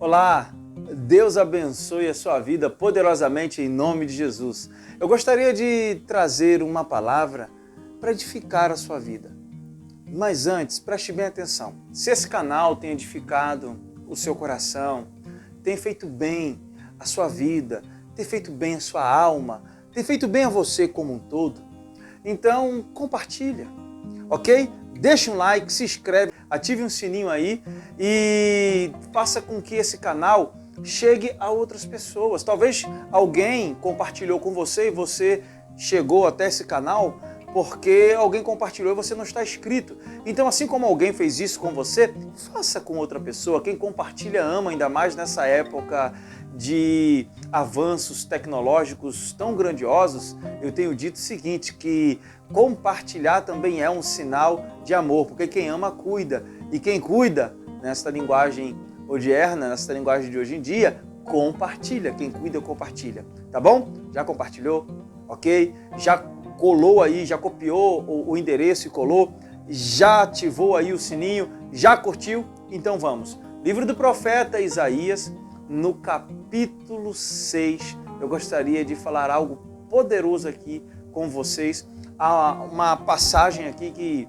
Olá, Deus abençoe a sua vida poderosamente em nome de Jesus. Eu gostaria de trazer uma palavra para edificar a sua vida. Mas antes, preste bem atenção. Se esse canal tem edificado o seu coração, tem feito bem a sua vida, tem feito bem a sua alma, tem feito bem a você como um todo, então compartilha, ok? Deixa um like, se inscreve, ative um sininho aí e faça com que esse canal chegue a outras pessoas. Talvez alguém compartilhou com você e você chegou até esse canal porque alguém compartilhou e você não está inscrito. Então, assim como alguém fez isso com você, faça com outra pessoa. Quem compartilha ama, ainda mais nessa época de avanços tecnológicos tão grandiosos. Eu tenho dito o seguinte, que compartilhar também é um sinal de amor, porque quem ama cuida. E quem cuida, nessa linguagem odierna, nessa linguagem de hoje em dia, compartilha. Quem cuida, compartilha. Tá bom? Já compartilhou? Ok? Já colou aí, já copiou o endereço e colou? Já ativou aí o sininho? Já curtiu? Então vamos. Livro do profeta Isaías, no capítulo 6, eu gostaria de falar algo poderoso aqui com vocês. Há uma passagem aqui que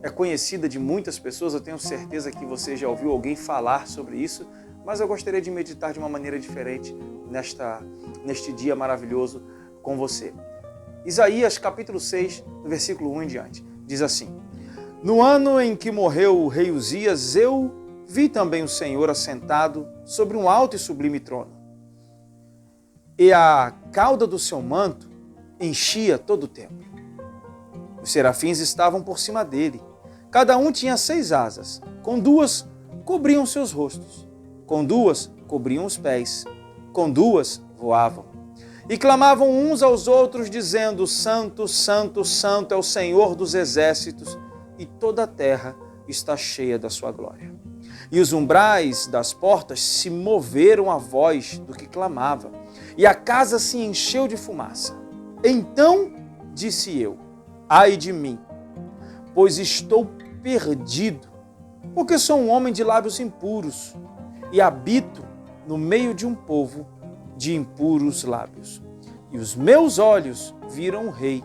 é conhecida de muitas pessoas, eu tenho certeza que você já ouviu alguém falar sobre isso, mas eu gostaria de meditar de uma maneira diferente neste dia maravilhoso com você. Isaías capítulo 6, no versículo 1 em diante, diz assim: No ano em que morreu o rei Uzias, eu vi também o Senhor assentado sobre um alto e sublime trono. E a cauda do seu manto enchia todo o templo. Os serafins estavam por cima dele. Cada um tinha 6 asas. Com 2 cobriam seus rostos. Com 2 cobriam os pés. Com 2 voavam. E clamavam uns aos outros, dizendo: Santo, Santo, Santo é o Senhor dos exércitos, e toda a terra está cheia da sua glória. E os umbrais das portas se moveram à voz do que clamava, e a casa se encheu de fumaça. Então disse eu: Ai de mim, pois estou perdido, porque sou um homem de lábios impuros, e habito no meio de um povo de impuros lábios. E os meus olhos viram o Rei,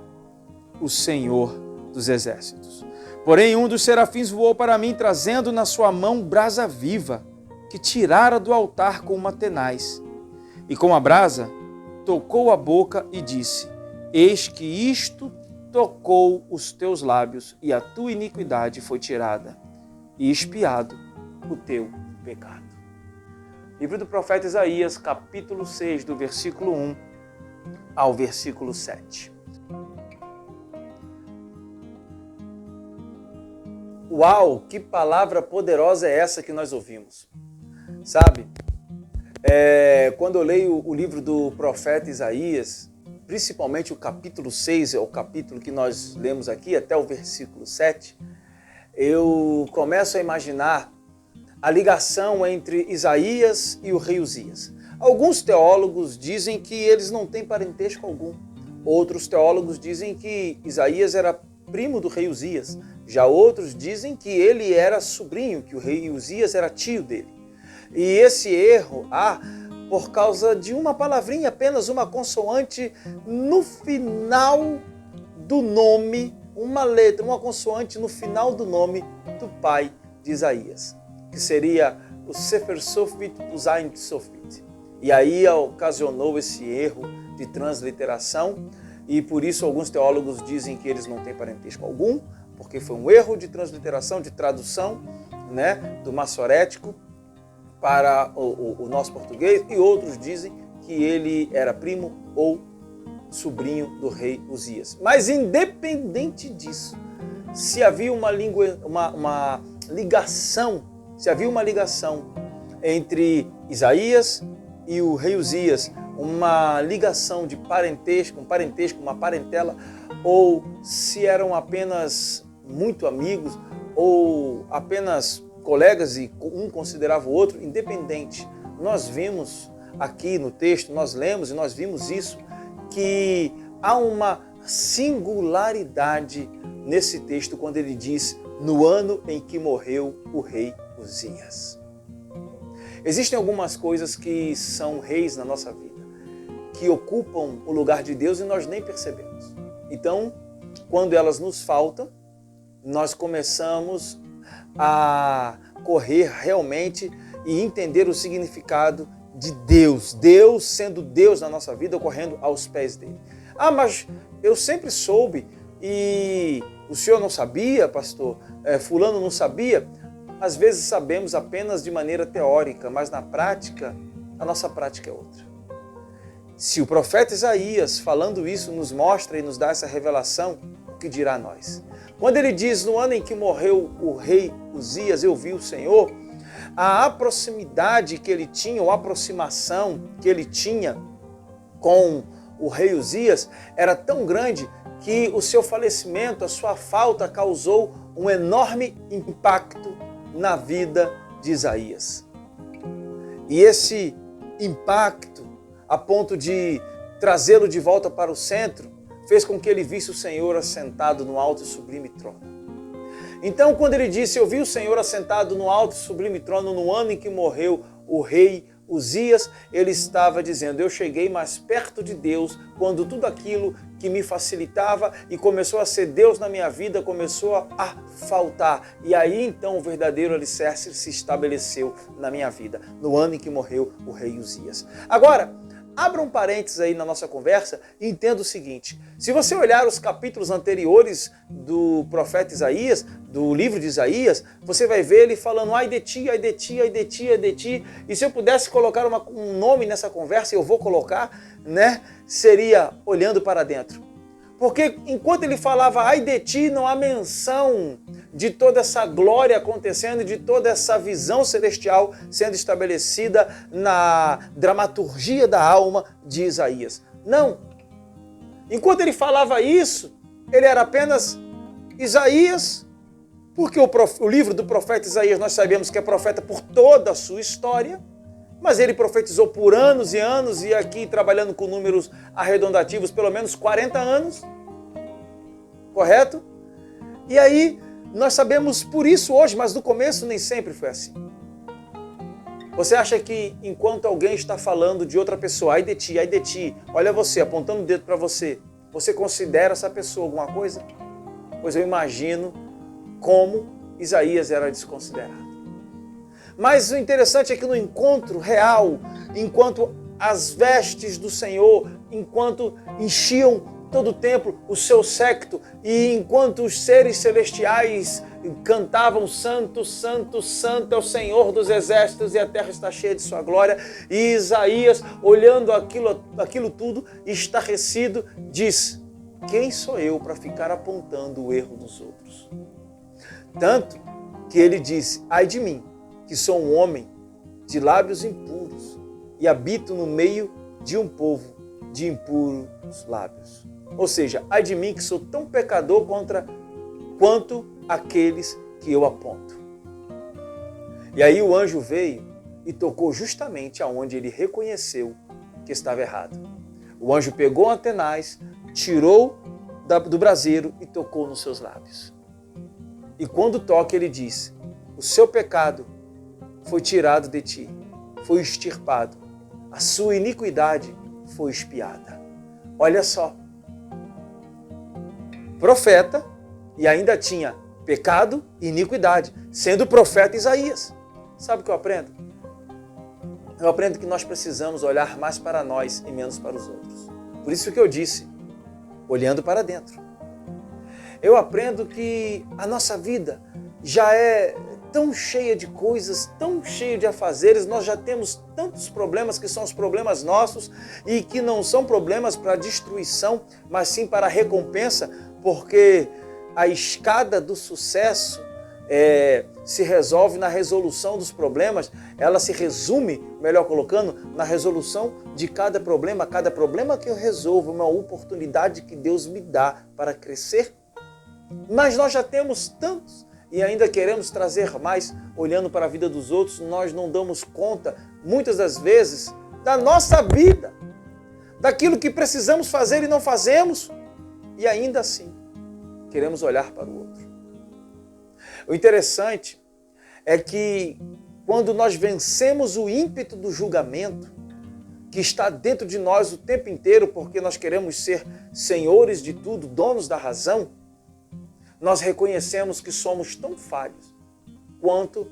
o Senhor dos exércitos. Porém, um dos serafins voou para mim, trazendo na sua mão brasa viva, que tirara do altar com uma tenaz. E com a brasa, tocou a boca e disse: Eis que isto tocou os teus lábios, e a tua iniquidade foi tirada, e expiado o teu pecado. Livro do profeta Isaías, capítulo 6, do versículo 1 ao versículo 7. Uau, que palavra poderosa é essa que nós ouvimos. Sabe, quando eu leio o livro do profeta Isaías, principalmente o capítulo 6, é o capítulo que nós lemos aqui, até o versículo 7, eu começo a imaginar a ligação entre Isaías e o rei Uzias. Alguns teólogos dizem que eles não têm parentesco algum. Outros teólogos dizem que Isaías era primo do rei Uzias. Já outros dizem que ele era sobrinho, que o rei Uzias era tio dele. E esse erro por causa de uma palavrinha, apenas uma consoante no final do nome, uma letra, uma consoante no final do nome do pai de Isaías, que seria o Sefer Sofit, o Zain Sofit. E aí ocasionou esse erro de transliteração, e por isso alguns teólogos dizem que eles não têm parentesco algum, porque foi um erro de transliteração, de tradução, do massorético para o nosso português, e outros dizem que ele era primo ou sobrinho do rei Uzias. Mas independente disso, se havia uma ligação entre Isaías e o rei Uzias, uma ligação de parentesco, uma parentela, ou se eram apenas muito amigos, ou apenas colegas e um considerava o outro, independente. Nós vimos aqui no texto, nós lemos e nós vimos isso, que há uma singularidade nesse texto quando ele diz: no ano em que morreu o rei Uzias. Existem algumas coisas que são reis na nossa vida, que ocupam o lugar de Deus e nós nem percebemos. Então, quando elas nos faltam, nós começamos a correr realmente e entender o significado de Deus. Deus sendo Deus na nossa vida, correndo aos pés dele. Ah, mas eu sempre soube e o senhor não sabia, pastor? Fulano não sabia? Às vezes sabemos apenas de maneira teórica, mas na prática, a nossa prática é outra. Se o profeta Isaías, falando isso, nos mostra e nos dá essa revelação, o que dirá a nós? Quando ele diz, no ano em que morreu o rei Uzias, eu vi o Senhor, a proximidade que ele tinha, ou a aproximação que ele tinha com o rei Uzias, era tão grande que o seu falecimento, a sua falta, causou um enorme impacto na vida de Isaías. E esse impacto, a ponto de trazê-lo de volta para o centro, fez com que ele visse o Senhor assentado no alto e sublime trono. Então, quando ele disse, eu vi o Senhor assentado no alto e sublime trono no ano em que morreu o rei Uzias, ele estava dizendo, eu cheguei mais perto de Deus quando tudo aquilo que me facilitava e começou a ser Deus na minha vida, começou a faltar. E aí então o verdadeiro alicerce se estabeleceu na minha vida, no ano em que morreu o rei Uzias. Agora, abra um parênteses aí na nossa conversa e entenda o seguinte, se você olhar os capítulos anteriores do profeta Isaías, do livro de Isaías, você vai ver ele falando, ai de ti, ai de ti, ai de ti, ai de ti, e se eu pudesse colocar um nome nessa conversa, eu vou colocar, né, seria olhando para dentro. Porque enquanto ele falava, ai de ti, não há menção de toda essa glória acontecendo, de toda essa visão celestial sendo estabelecida na dramaturgia da alma de Isaías. Não. Enquanto ele falava isso, ele era apenas Isaías, porque o livro do profeta Isaías nós sabemos que é profeta por toda a sua história, mas ele profetizou por anos e anos, e aqui trabalhando com números arredondativos, pelo menos 40 anos, correto? E aí, nós sabemos por isso hoje, mas no começo nem sempre foi assim. Você acha que enquanto alguém está falando de outra pessoa, ai de ti, olha você, apontando o dedo para você, você considera essa pessoa alguma coisa? Pois eu imagino como Isaías era desconsiderado. Mas o interessante é que no encontro real, enquanto as vestes do Senhor, enquanto enchiam todo o templo, o seu séquito, e enquanto os seres celestiais cantavam santo, santo, santo é o Senhor dos exércitos e a terra está cheia de sua glória, e Isaías, olhando aquilo tudo, estarrecido, diz, quem sou eu para ficar apontando o erro dos outros? Tanto que ele disse, ai de mim, que sou um homem de lábios impuros e habito no meio de um povo de impuros lábios. Ou seja, ai de mim que sou tão pecador quanto aqueles que eu aponto. E aí o anjo veio e tocou justamente aonde ele reconheceu que estava errado. O anjo pegou a tenaz, tirou do braseiro e tocou nos seus lábios. E quando toca ele diz, o seu pecado foi tirado de ti, foi extirpado, a sua iniquidade foi expiada. Olha só, profeta e ainda tinha pecado e iniquidade, sendo o profeta Isaías. Sabe o que eu aprendo? Eu aprendo que nós precisamos olhar mais para nós e menos para os outros. Por isso que eu disse, olhando para dentro. Eu aprendo que a nossa vida já é tão cheia de coisas, tão cheia de afazeres, nós já temos tantos problemas que são os problemas nossos e que não são problemas para destruição, mas sim para recompensa, porque a escada do sucesso se resolve na resolução dos problemas, ela se resume, melhor colocando, na resolução de cada problema que eu resolvo, uma oportunidade que Deus me dá para crescer. Mas nós já temos tantos e ainda queremos trazer mais, olhando para a vida dos outros, nós não damos conta, muitas das vezes, da nossa vida, daquilo que precisamos fazer e não fazemos, e ainda assim, queremos olhar para o outro. O interessante é que quando nós vencemos o ímpeto do julgamento, que está dentro de nós o tempo inteiro, porque nós queremos ser senhores de tudo, donos da razão, nós reconhecemos que somos tão falhos quanto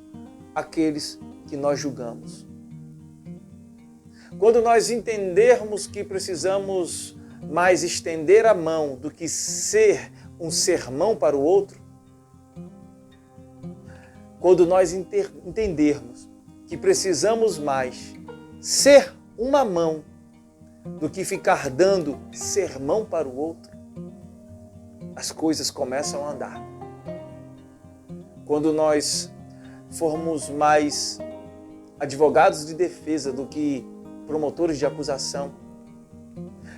aqueles que nós julgamos. Quando nós entendermos que precisamos mais estender a mão do que ser um sermão para o outro, quando nós entendermos que precisamos mais ser uma mão do que ficar dando sermão para o outro, as coisas começam a andar. Quando nós formos mais advogados de defesa do que promotores de acusação,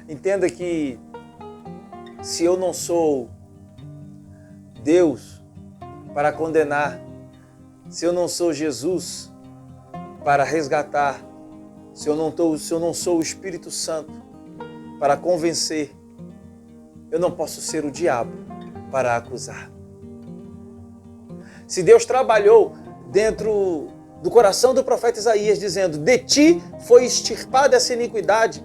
entenda que se eu não sou Deus para condenar, se eu não sou Jesus para resgatar, se eu não sou o Espírito Santo para convencer, eu não posso ser o diabo para acusar. Se Deus trabalhou dentro do coração do profeta Isaías, dizendo: de ti foi extirpada essa iniquidade,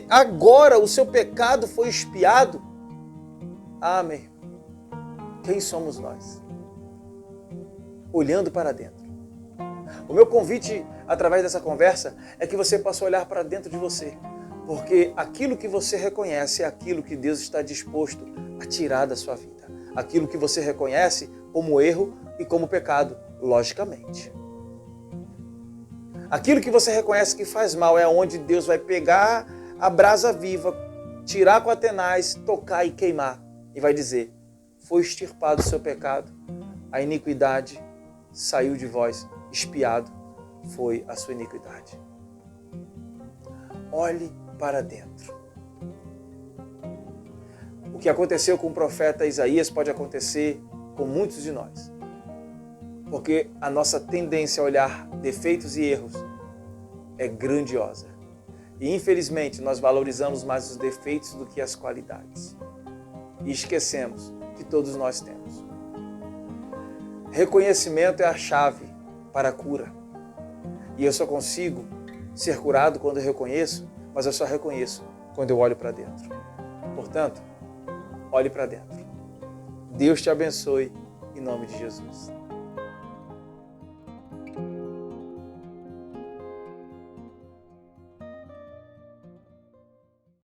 agora o seu pecado foi expiado. Ah, meu irmão, quem somos nós? Olhando para dentro. O meu convite, através dessa conversa, é que você possa olhar para dentro de você, porque aquilo que você reconhece é aquilo que Deus está disposto a tirar da sua vida. Aquilo que você reconhece como erro e como pecado, logicamente. Aquilo que você reconhece que faz mal é onde Deus vai pegar a brasa viva, tirar com a tenaz, tocar e queimar. E vai dizer: foi extirpado o seu pecado, a iniquidade saiu de vós, expiado foi a sua iniquidade. Olhe para dentro. O que aconteceu com o profeta Isaías pode acontecer com muitos de nós. Porque a nossa tendência a olhar defeitos e erros é grandiosa. E infelizmente nós valorizamos mais os defeitos do que as qualidades. E esquecemos que todos nós temos. Reconhecimento é a chave para a cura. E eu só consigo ser curado quando eu reconheço, mas eu só reconheço quando eu olho para dentro. Portanto, olhe para dentro. Deus te abençoe em nome de Jesus.